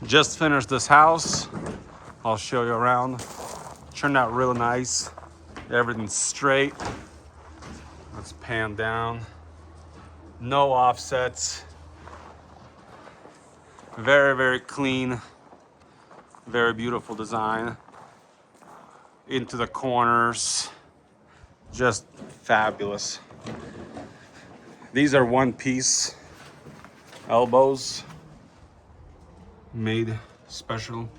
Just finished this house. I'll show you around. Turned out really nice. Everything's straight. Let's pan down. No offsets. Very, very clean. Very beautiful design. Into the corners. Just fabulous. These are one-piece elbows. Made special.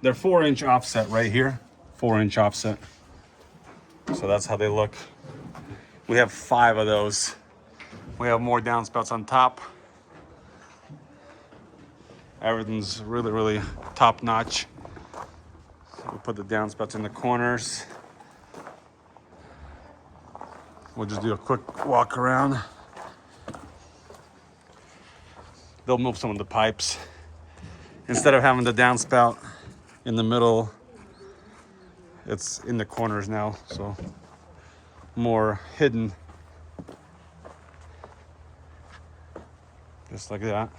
They're 4-inch offset right here. 4-inch offset. So that's how they look. We have 5 of those. We have more downspouts on top. Everything's really, really top notch. So we put the downspouts in the corners. We'll just do a quick walk around. They'll move some of the pipes. Instead of having the downspout in the middle, it's in the corners now, so more hidden. Just like that.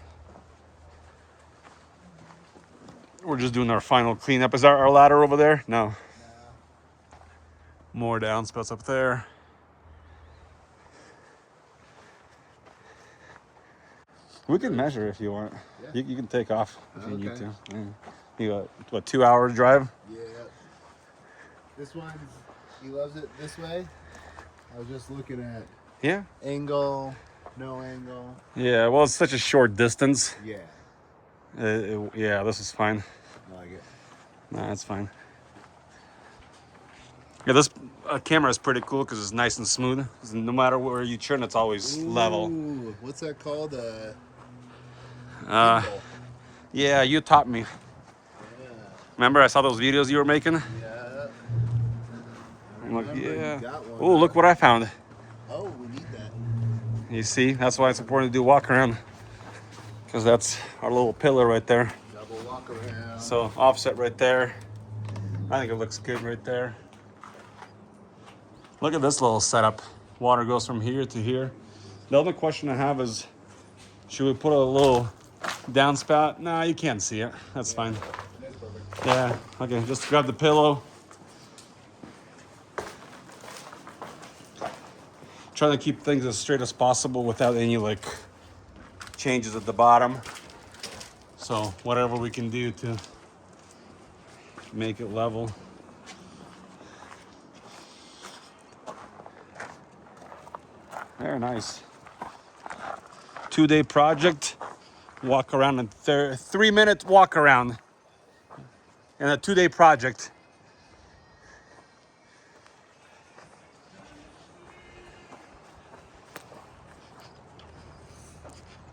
We're just doing our final cleanup. Is our ladder over there? No. More downspouts up there. We can measure if you want. Yeah. You can take off if you need to. Yeah. You got, what, 2 hours drive? Yeah. This one, he loves it this way. I was just looking at angle, no angle. Yeah, well, it's such a short distance. Yeah. Yeah, this is fine. I like it. Nah, that's fine. Yeah, this camera is pretty cool because it's nice and smooth. No matter where you turn, it's always level. What's that called? Yeah, you taught me. Yeah. Remember, I saw those videos you were making? Yeah. I'm like, yeah. Oh, look what I found. Oh, we need that. You see, that's why it's important to do walk around, because that's our little pillar right there. Double walk around. So offset right there. I think it looks good right there. Look at this little setup. Water goes from here to here. The other question I have is, should we put a little downspout? Nah, you can't see it. That's fine. Yeah, okay, just grab the pillow. Trying to keep things as straight as possible without any like changes at the bottom. So whatever we can do to make it level. Very nice. 2-day project. Walk around in 3-minute walk around. And a 2-day project.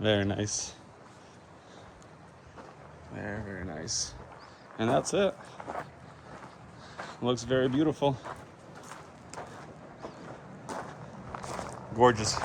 Very nice. Very, very nice. And that's it. Looks very beautiful. Gorgeous.